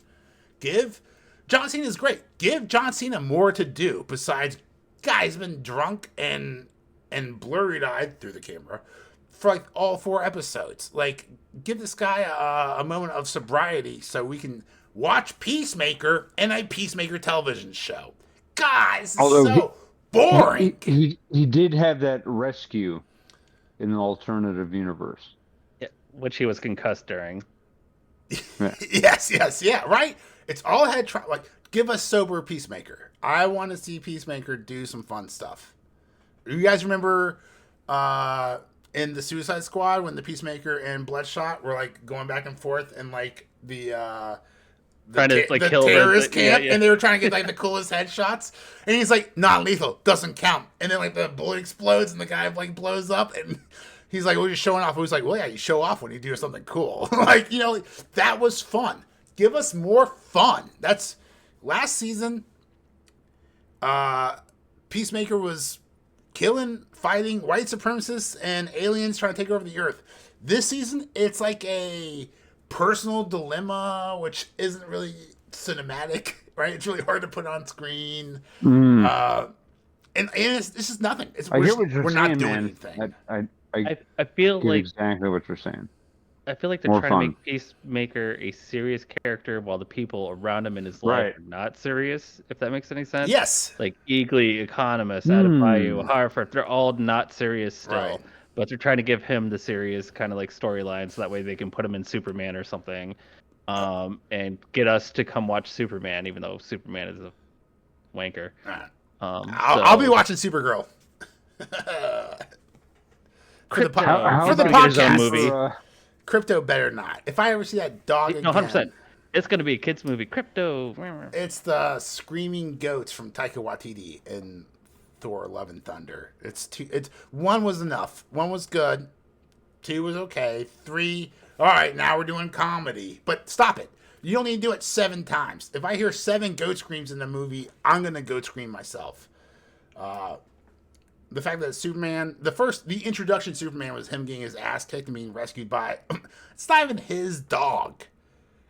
Give John Cena is great. Give John Cena more to do besides, guy's been drunk and blurry-eyed through the camera for like all 4 episodes. Like, give this guy a moment of sobriety so we can watch Peacemaker and a Peacemaker television show. Guys, this is Although so boring. he did have that rescue in an alternative universe. Yeah, which he was concussed during. Yeah. Yeah, right? It's all head like, give us sober Peacemaker. I want to see Peacemaker do some fun stuff. You guys remember in the Suicide Squad when the Peacemaker and Bloodshot were like going back and forth in like the Trying to like kill terrorist camp, yeah. and they were trying to get like the coolest headshots, and he's like, "Non lethal, doesn't count," and then like the bullet explodes and the guy like blows up, and he's like, "We're just showing off." He was like, "Well, yeah, you show off when you do something cool." Like, you know, that was fun. Give us more fun. That's last season. Peacemaker was killing, fighting white supremacists and aliens trying to take over the earth. This season, it's like a personal dilemma, which isn't really cinematic, right? It's really hard to put on screen. And it's just nothing. I hear what you're we're saying, not doing man. anything. I feel get like exactly what you're saying. I feel like they're More trying fun. to make Peacemaker a serious character while the people around him in his life Right. are not serious, if that makes any sense. Yes. Like Eagly, Economist, Adebayo, Harford, they're all not serious still. Right. But they're trying to give him the serious kind of like storyline so that way they can put him in Superman or something. And get us to come watch Superman, even though Superman is a wanker. I'll be watching Supergirl. for the get his own podcast. movie. Crypto better not. If I ever see that dog again, 100%. It's going to be a kids movie. Crypto. It's the screaming goats from Taika Waititi in Thor: Love and Thunder. It's one was enough. One was good. 2 was okay. 3, all right, now we're doing comedy. But stop it. You don't need to do it 7 times. If I hear 7 goat screams in the movie, I'm gonna goat scream myself. The fact that Superman, the introduction to Superman was him getting his ass kicked and being rescued by, it's not even his dog.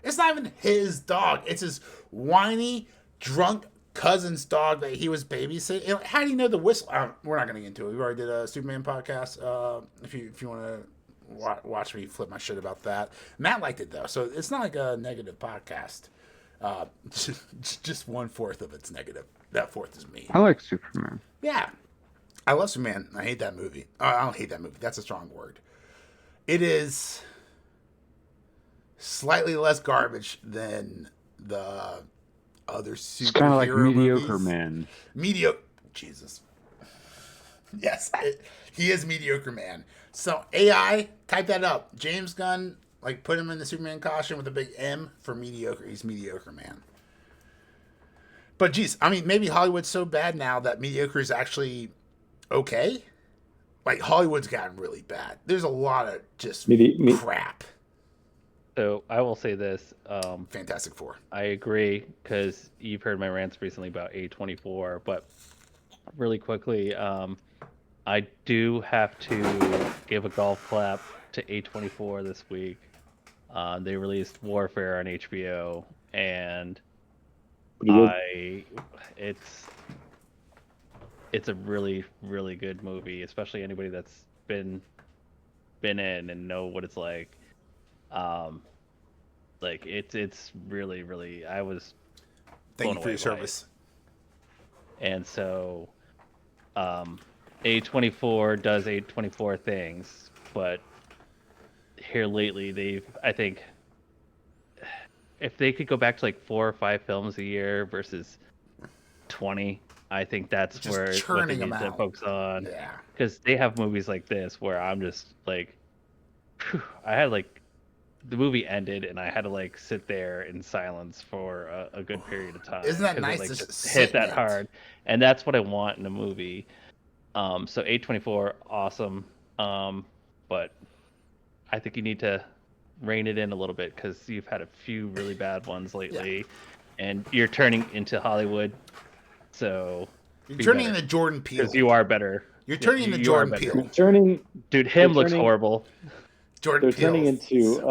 It's not even his dog. It's his whiny, drunk cousin's dog that he was babysitting. How do you know the whistle? We're not going to get into it. We already did a Superman podcast. If you want to watch me flip my shit about that. Matt liked it, though, so it's not like a negative podcast. Just 1/4 of it's negative. That 1/4 is me. I like Superman. Yeah. I love Superman. I hate that movie. I don't hate that movie. That's a strong word. It is slightly less garbage than the other superhero It's kind of like mediocre movies. man. Mediocre. Jesus. Yes, he is mediocre man. So AI, type that up. James Gunn, like put him in the Superman costume with a big M for mediocre. He's mediocre man. But geez, I mean, maybe Hollywood's so bad now that mediocre is actually okay. Like Hollywood's gotten really bad. There's a lot of just crap. So I will say this. Fantastic Four. I agree because you've heard my rants recently about A24, but really quickly, I do have to give a golf clap to A24 this week. They released Warfare on HBO, and it's a really, really good movie, especially anybody that's been in and know what it's like. Like it's really, really. I was. Thank you for your service. And so, A24 does A24 things, but here lately I think, if they could go back to like 4 or 5 films a year versus 20, I think that's just where what they need to focus on. Yeah. Because they have movies like this where I'm just like, I had like, the movie ended and I had to like sit there in silence for a good period of time. Isn't that nice? It, like, to just hit that hard, and that's what I want in a movie. So A24, awesome, but I think you need to rein it in a little bit because you've had a few really bad ones lately, and you're turning into Hollywood. So you're turning into Jordan Peele. Because you are better. You're turning into Jordan Peele. Dude, him looks horrible. Jordan They're turning into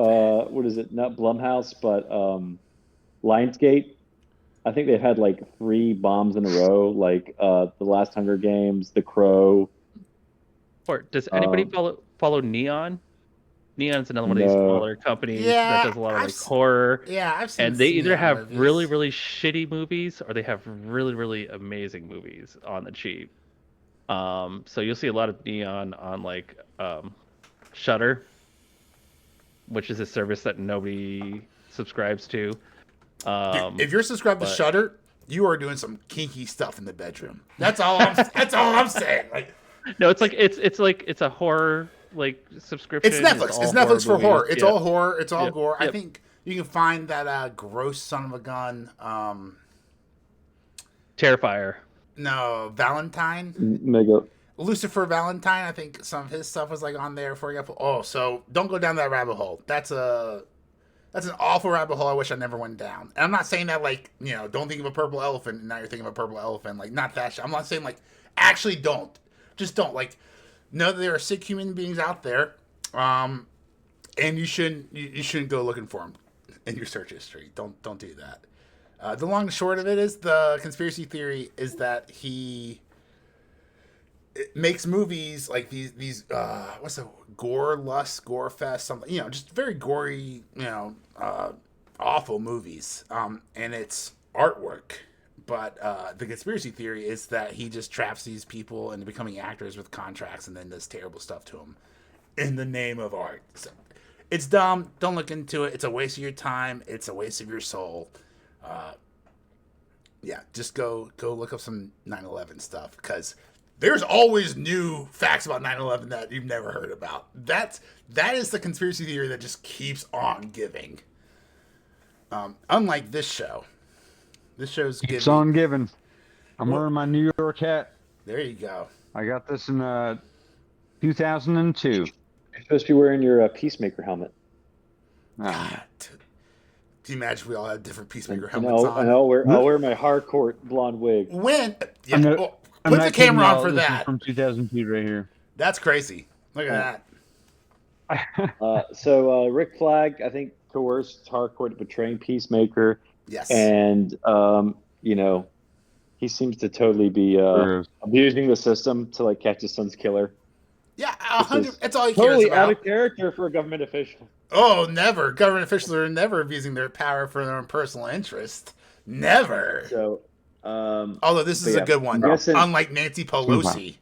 what is it? Not Blumhouse, but Lionsgate. I think they've had like three bombs in a row, like the last Hunger Games, The Crow. Or does anybody Um, follow Neon? Neon's another one of these no, smaller companies that Yeah, does a lot of like horror, I've seen and they either Neon have really, movies. really shitty movies or they have really, really amazing movies on the cheap. So you'll see a lot of Neon on like Shudder, which is a service that nobody subscribes to. Dude, Um, if you're subscribed to but Shudder, you are doing some kinky stuff in the bedroom. That's all I'm saying. Like no, it's a horror like it's subscription. It's Netflix. all It's horror Netflix for movies. horror. It's Yep, all horror. It's all yep, gore. I yep. think you can find that gross son of a gun. Terrifier. No, Valentine. mega. Lucifer Valentine. I think some of his stuff was like on there. For example, oh, so don't go down that rabbit hole. That's an awful rabbit hole I wish I never went down. And I'm not saying that like, don't think of a purple elephant and now you're thinking of a purple elephant. Like, not that shit. I'm not saying like, actually don't. Just don't. Like, know that there are sick human beings out there. And you shouldn't go looking for them in your search history. Don't do that. The long and short of it is the conspiracy theory is that he makes movies like these what's the gore fest, something, just very gory, awful movies, and it's artwork. But the conspiracy theory is that he just traps these people into becoming actors with contracts and then does terrible stuff to them in the name of art. So, it's dumb. Don't look into it. It's a waste of your time. It's a waste of your soul. Yeah, just go look up some 9/11 stuff because there's always new facts about 9/11 that you've never heard about. That is the conspiracy theory that just keeps on giving. Unlike this show. This show's Keeps giving. on giving. I'm Well, wearing my New York hat. there you go. I got this in 2002. You're supposed to be wearing your Peacemaker helmet, Ah, Do you imagine if we all had different Peacemaker and helmets and on? I'll wear my hardcore blonde wig. When? Yeah, I'm not, well, I'm put not the kidding camera on y'all. for This is that. from 2002 right here. That's crazy. Look at that. So Rick Flag, I think, coerced Harcourt to betraying Peacemaker, Yes. and he seems to totally be Gross. abusing the system to like catch his son's killer. Yeah, This 100. is That's all he cares totally out about. of character for a government official. Oh, never. Government officials are never abusing their power for their own personal interest. Never. So, Although this but is a yeah, good one. I'm guessing, Unlike Nancy Pelosi.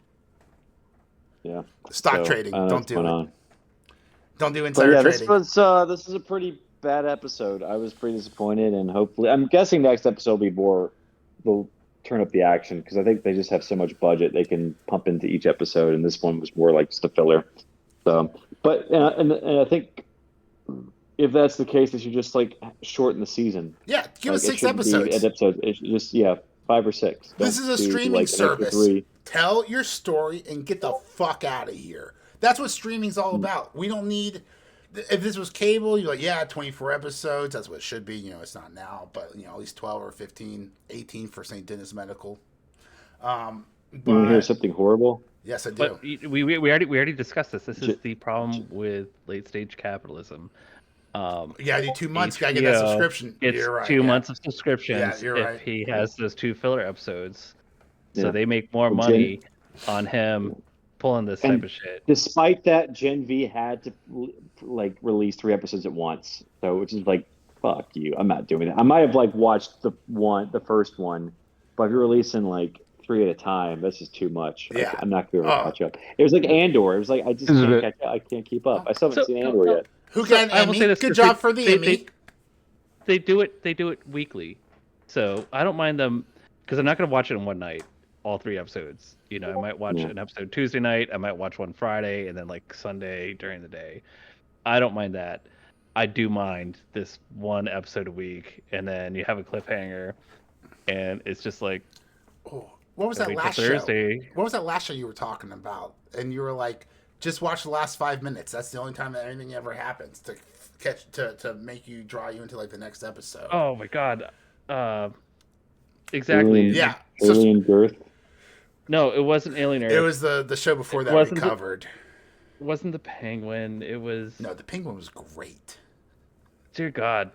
yeah. Stock So, I trading. don't know Don't what's do going it. on. Don't do But insider yeah, trading. this is a pretty bad episode. I was pretty disappointed, and hopefully, I'm guessing next episode will be more. They'll turn up the action because I think they just have so much budget they can pump into each episode, and this one was more like just a filler. So, but and I think if that's the case, they should just like shorten the season. Yeah, give Like us it 6 shouldn't be an episodes. episode. It should just 5 or 6. This Don't is a do streaming like an extra service. 3. Tell your story and get the fuck out of here. That's what streaming's all about. We don't need. If this was cable, you're like, yeah, 24 episodes. That's what it should be. It's not now, but at least 12 or 15, 18 for St. Dennis Medical. You want to hear But something horrible? yes, I do. But we already discussed this. This is J- the problem with late stage capitalism. You gotta do 2 months. Gotta get that HBO subscription. gets You're right. 2 months of subscriptions Yeah, you're if right. he has those 2 filler episodes. So Yeah. they make more Well, money on him pulling this type And of shit. despite that, Gen V had to like release 3 episodes at once. So which is like, fuck you. I'm not doing that. I might have like watched the first one, but if you're releasing like 3 at a time, that's just too much. Yeah. I'm not gonna be able to Oh. catch up. It was like Andor. It was like I just Is can't it? catch up. I can't keep up. I still haven't So, seen no, Andor no. yet. Who So, got an I will Emmy? say this, Good 'cause job for the Emmy. They do it weekly. So I don't mind them because I'm not going to watch it in one night, all 3 episodes. I might watch Yeah. an episode Tuesday night, I might watch one Friday, and then like Sunday during the day. I don't mind that. I do mind this one episode a week, and then you have a cliffhanger, and it's just like Oh, what was gotta that wait till last show? Thursday. What was that last show you were talking about? And you were like, just watch the last 5 minutes. That's the only time that anything ever happens to make you draw you into like the next episode. Oh my god. Exactly. Alien, Yeah. Alien Girth. No, it wasn't Alien Earth. It was the show before It that we wasn't the- covered. It wasn't the Penguin. It was No, the Penguin was great. dear God.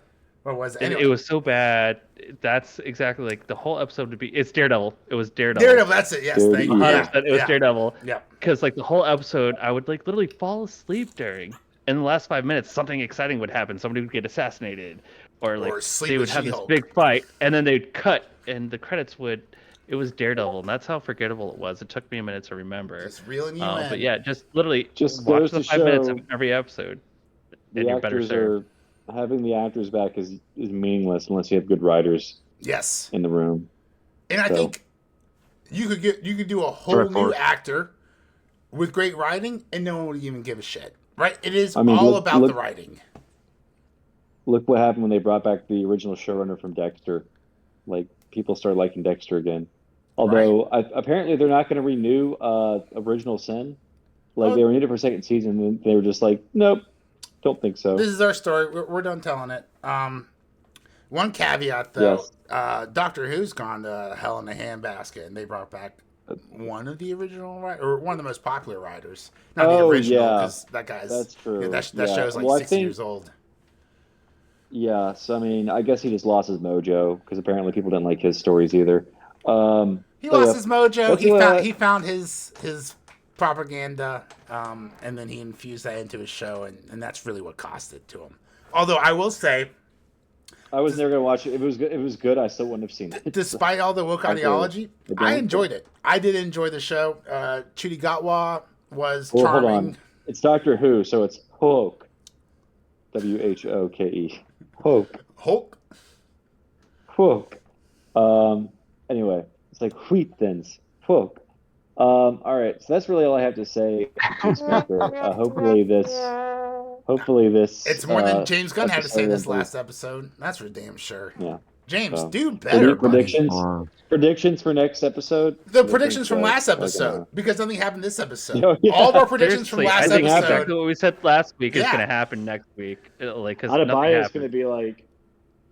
What was it? It Anyway, was so bad. That's exactly like the whole episode would be. It's Daredevil. It was Daredevil. Daredevil. That's it. Yes, thank you. Yeah, 100%. It was yeah, Daredevil. yeah. Because like the whole episode, I would like literally fall asleep during. In the last 5 minutes, something exciting would happen. Somebody would get assassinated, or like Or Sleep they with would have this She-Hulk. big fight, and then they'd cut, and the credits would. It was Daredevil, and that's how forgettable it was. It took me a minute to remember. Just reeling you But in. yeah, just literally Just watch goes the to 5 minutes of show every episode, and the you're better actors served. are having the actors back is meaningless unless you have good writers Yes, in the room. and I So- think you could do a whole Sorry for new it. actor with great writing, and no one would even give a shit. Right? It is I mean, all look- about the look- writing. Look what happened when they brought back the original showrunner from Dexter. Like people started liking Dexter again. Although apparently they're not going to renew Original Sin. Like they renewed it for a second season, and they were just like, nope, don't think so. This is our story. We're done telling it. One caveat though, Doctor Who's gone to hell in a handbasket, and they brought back one of the original or one of the most popular writers. Not the original, because that guy's That's true. That Yeah. show's like Well, I 60 think- years old. Yeah, so I mean, I guess he just lost his mojo because apparently people didn't like his stories either. He but lost yeah, his mojo. that's He found his propaganda, and then he infused that into his show, and that's really what cost it to him. Although I will say, I was never gonna watch it. If it was good, I still wouldn't have seen it. despite all the woke ideology, I enjoyed it. I did enjoy the show. Chudi Gatwa was Well, hold charming. on. It's Doctor Who, so it's Hoke. Whoke. Hoke. Hulk. Hoke. Anyway, it's like wheat thins. Hoke. All right, so that's really all I have to say. Peacemaker. Hopefully this. It's more than James Gunn had to say episode this will be- last episode. That's for damn sure. Yeah. James, So, do better, buddy. Predictions for next episode. The I predictions think, from last like, episode, because nothing happened this episode. Oh, yeah. All of our predictions from Seriously, last I think episode. exactly what we said last week is Yeah. going to happen next week. Like, because Adebayo nothing is happened. going to be like.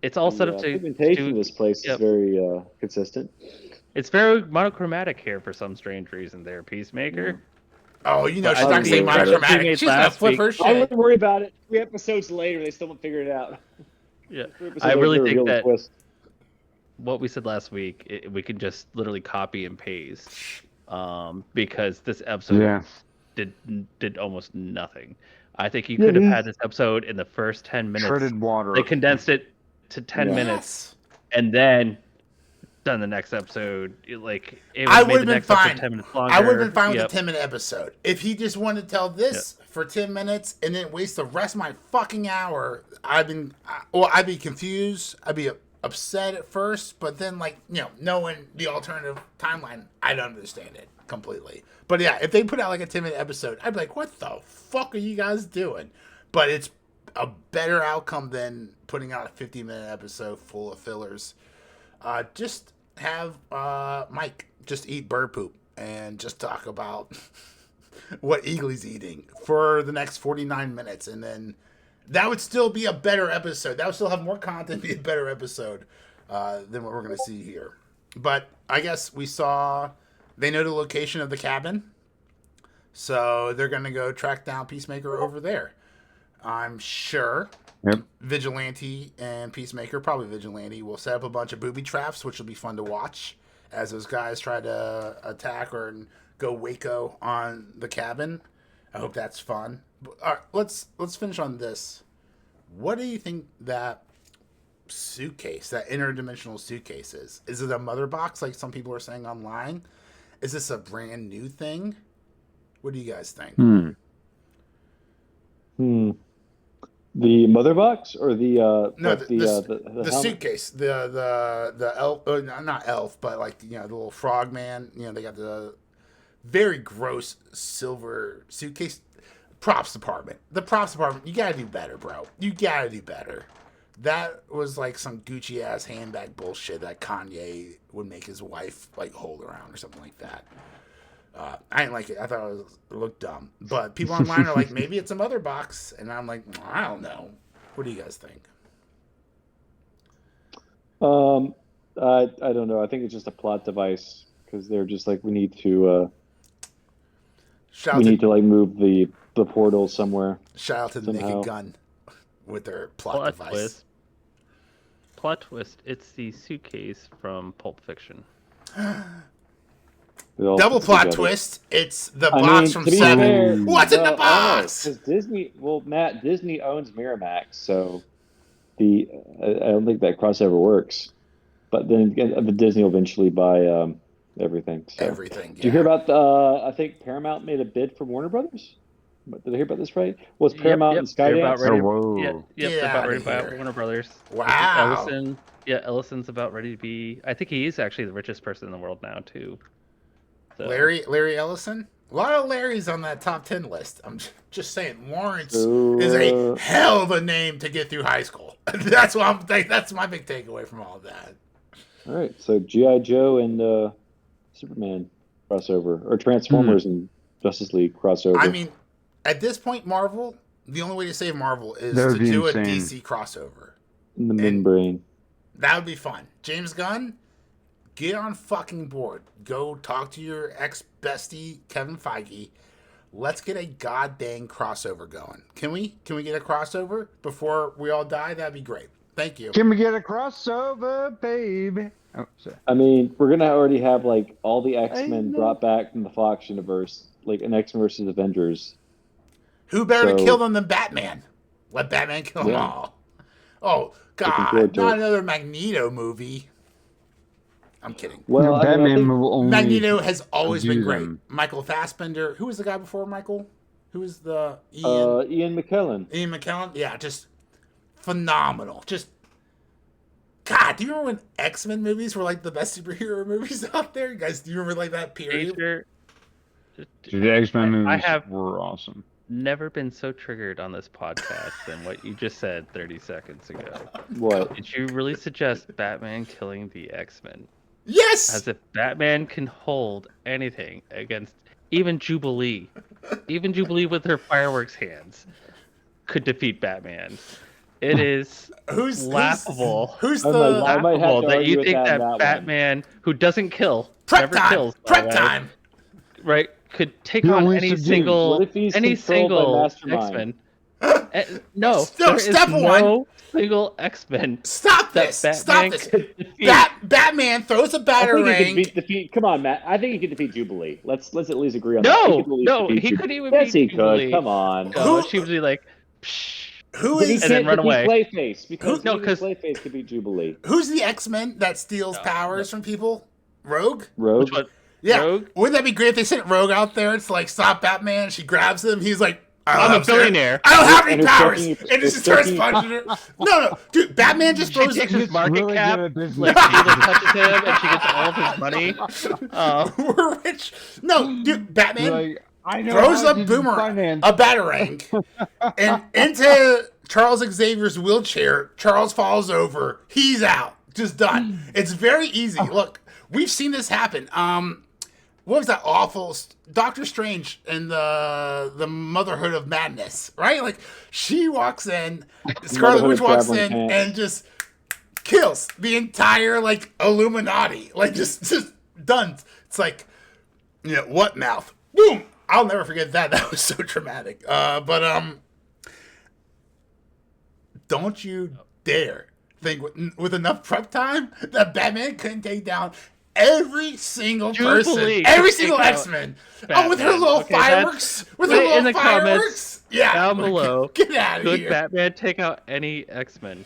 It's all set the up to. pigmentation of this place is very consistent. It's very monochromatic here for some strange reason. There, Peacemaker. Oh, you know, But she's I not think saying we made monochromatic. made She's gonna last flip week. her I shit. wouldn't worry about it. 3 episodes later, they still haven't figured it out. Yeah, 3 episodes I later, really they think reveal the that twist. what we said last week, we can just literally copy and paste, because this episode did almost nothing. I think you could have had this episode in the first 10 minutes. Treaded water. They condensed it to 10 minutes, and then done the next episode. Like it I would would have have made the been next episode fine. 10 minutes longer. I would have been fine with Yep. a 10-minute episode. If he just wanted to tell this for 10 minutes and then waste the rest of my fucking hour, I'd be confused. I'd be upset at first, but then, like, knowing the alternative timeline, I'd understand it completely. But yeah, if they put out like a 10-minute episode, I'd be like, what the fuck are you guys doing? But it's a better outcome than putting out a 50-minute episode full of fillers. Just have Mike just eat bird poop and just talk about what Eagly's eating for the next 49 minutes, and then that would still be a better episode. That would still have more content, be a better episode than what we're going to see here. But I guess they know the location of the cabin, so they're going to go track down Peacemaker over there. I'm sure Vigilante and Peacemaker, probably Vigilante, will set up a bunch of booby traps, which will be fun to watch as those guys try to attack or go Waco on the cabin. I hope that's fun. All right, let's finish on this. What do you think that suitcase, that interdimensional suitcase is? Is it a mother box like some people are saying online? Is this a brand new thing? What do you guys think? The mother box or the No, like the helmet? suitcase, the elf, not elf, but like the little frog man. They got the very gross silver suitcase. Props department, you gotta do better, bro. You gotta do better. That was like some Gucci ass handbag bullshit that Kanye would make his wife like hold around or something like that. I didn't like it. I thought it looked dumb. But people online are like, maybe it's a mother box. And I'm like, I don't know. What do you guys think? I don't know. I think it's just a plot device because they're just like we need to like move the portal somewhere. Shout out to the somehow. Naked Gun with their plot Plot device. twist. plot twist. It's the suitcase from Pulp Fiction. It all Double fits plot together. twist. It's the I box mean, from to be Seven. fair, What's in the well, I don't know, box? because Matt, Disney owns Miramax, so I don't think that crossover works. But then again, the Disney will eventually buy everything. So, Everything. did you hear Yeah. about I think Paramount made a bid for Warner Brothers? Did I hear about this right? Was Yep, Paramount yep. and They're about Skydance? Oh, ready. whoa. Yep. Get They're about outta ready to buy out here. Warner Brothers. I think Wow. Ellison. Yeah, Ellison's about ready to be. I think he is actually the richest person in the world now too. So, Larry Ellison. A lot of Larrys on that top 10 list. I'm just saying, Lawrence So, is a hell of a name to get through high school. That's what I'm thinking. That's my big takeaway from all of that. all right. So G.I. Joe and Superman crossover, or Transformers and Justice League crossover. I mean, at this point, Marvel, the only way to save Marvel is That would to be do insane. a DC crossover. in the membrane. That would be fun. James Gunn, get on fucking board. Go talk to your ex-bestie, Kevin Feige. Let's get a goddamn crossover going. Can we? Can we get a crossover before we all die? That'd be great. Thank you. Can we get a crossover, baby? Oh, sorry. I mean, we're gonna already have like all the X-Men know. brought back from the Fox universe, like an X-Men versus Avengers. Who better to So- kill them than Batman? Let Batman kill them Yeah. all. Oh, Looking God. forward to Not it. another Magneto movie. I'm kidding. Well, No, I mean, I Batman think- will only Magneto has always do been great. them. Michael Fassbender. Who was the guy before Michael? Who was the Ian? Ian McKellen. Ian McKellen? Yeah, just phenomenal. Just, God, do you remember when X-Men movies were like the best superhero movies out there? You guys, do you remember like that period? Major- Dude, the X-Men movies I have were awesome. never been so triggered on this podcast than what you just said 30 seconds ago. What? Did you really suggest Batman killing the X-Men? Yes! As if Batman can hold anything against even Jubilee. Even Jubilee with her fireworks hands could defeat Batman. It is laughable. Who's I the might- I might have laughable to that argue you with think that that on that one. Batman, who doesn't kill, prep never time? kills, by the Prep way, time. right, could take He on only any subdues. single What if he's any controlled by single Mastermind? X-Men. No, No, there is step no single X-Men Stop that this! Batman Stop this! could defeat. Batman throws a I think he batarang. could defeat. Come on, Matt. I think he could defeat Jubilee. Let's at least agree on that. No, He could at least no, defeat he Jubilee. couldn't even Yes, beat he Jubilee. could. Come on. No, Who- she would be like, Psh. Who But he is And then can't run defeat away. Clayface because No, even 'cause- Clayface could beat Jubilee. who's the X-Men that steals No, powers from people? Rogue? Rogue. Which one? Yeah. Rogue? Wouldn't that be great if they sent Rogue out there to like stop Batman? She grabs him. He's like, I'm a billionaire. I don't have any And her powers. choking- And her just starts choking- punching her. No, dude. Batman just She throws takes a, his market really cap, good at business. like Sheila touches him, and she gets all of his money. We're rich. No, dude. Batman Like, I know throws how a to boomerang, finance. a batarang, and into Charles Xavier's wheelchair. Charles falls over. He's out. Just done. It's very easy. Look, we've seen this happen. What was that awful Doctor Strange and the Motherhood of Madness, right? Like she walks in, Scarlet Motherhood Witch of walks Traveling in Pants. and just kills the entire like Illuminati. Like just done. It's like, you know, what mouth? Boom! I'll never forget that. That was so traumatic. But don't you dare think with enough prep time that Batman couldn't take down every single person, Jubilee every could single take out X-Men. Oh, with her Batman. little Okay, fireworks, with her Wait, little in the fireworks. comments Yeah, down below, Get out of could here. Batman take out any X-Men?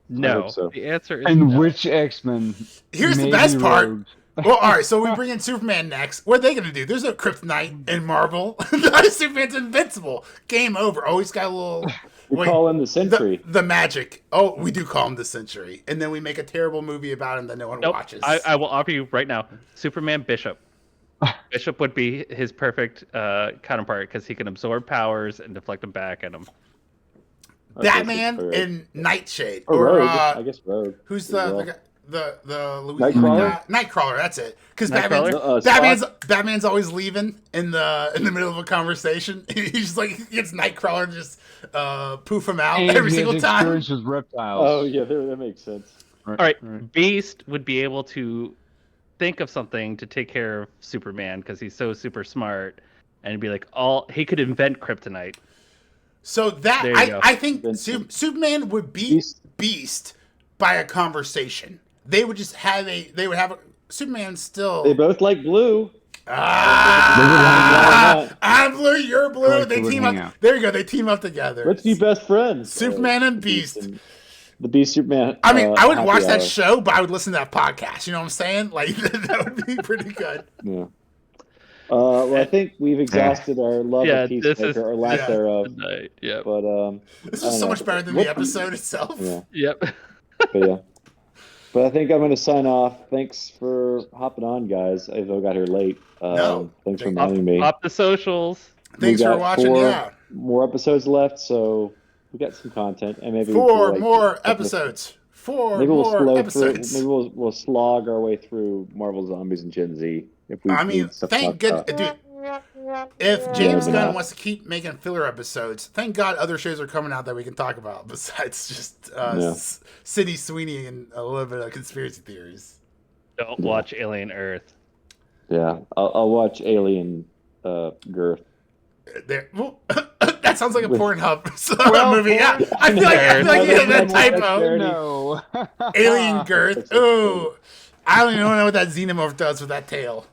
No. hope so. The answer is And no. which X-Men? Here's the Maybe best part. Rogue. Well, all right, so we bring in Superman next. What are they going to do? There's no kryptonite in Marvel. Superman's invincible. Game over. Oh, he's got a little... We wait, call him the Sentry. the magic. Oh, we do call him the Century. And then we make a terrible movie about him that no one Nope. watches. I will offer you right now, Superman Bishop. Bishop would be his perfect counterpart because he can absorb powers and deflect them back at him. Batman Or and Nightshade. Or Or, Rogue. I guess Rogue. who's as well. the Louisiana Nightcrawler? guy? Nightcrawler, that's it. Because Nightcrawler? Batman's always leaving in the middle of a conversation. He's just like he gets Nightcrawler to just poof him out And every he has single time. experience with reptiles. Oh yeah, that makes sense. All right, Beast would be able to think of something to take care of Superman because he's so super smart, and be like, he could invent kryptonite. So that There you go. I think Vincent. Superman would beat Beast. Beast by a conversation. They would just have Superman still. They both like blue. I'm blue, you're blue. Like They they would team hang up. out. There you go. They team up together. Let's be best friends. Superman and Beast. The Beast Superman. I mean, I wouldn't happy watch that hour. show, but I would listen to that podcast. You know what I'm saying? Like that would be pretty good. Yeah. Well, I think we've exhausted our love Yeah, of this Peacemaker, is- or lack Yeah. thereof. Night. Yep. But This I don't is so know. much better than What- the episode itself. Yeah, Yep. but yeah. But I think I'm going to sign off. Thanks for hopping on, guys. I got here late. No, Thanks for thank- reminding me. Pop the socials. Thanks We for got watching. 4 Yeah, more episodes left, so we got some content, and maybe 4 we'll, more episodes. 4 Maybe we'll more slow episodes. through. Maybe we'll slog our way through Marvel Zombies and Gen Z if we. I mean, need stuff thank talked goodness, about. dude. If James but Gunn not. wants to keep making filler episodes, thank God other shows are coming out that we can talk about besides just Yeah. City Sweeney and a little bit of conspiracy theories. Don't Yeah. watch Alien Earth. Yeah, I'll watch Alien Girth. There, well, that sounds like a With- Pornhub movie. Yeah, I feel like you hit that typo. No. Alien Girth. Ooh, I don't even know what that xenomorph does with that tail.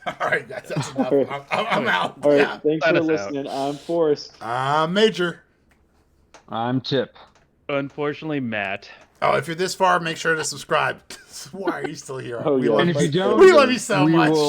All right, guys, that's enough. I'm out. All right, Yeah. thanks Sign for us out. listening. I'm Forrest. Major. I'm Tip. Unfortunately, Matt. Oh, if you're this far, make sure to subscribe. Why are you still here? Oh, we yeah. love And if you. you don't, We love you so we much. will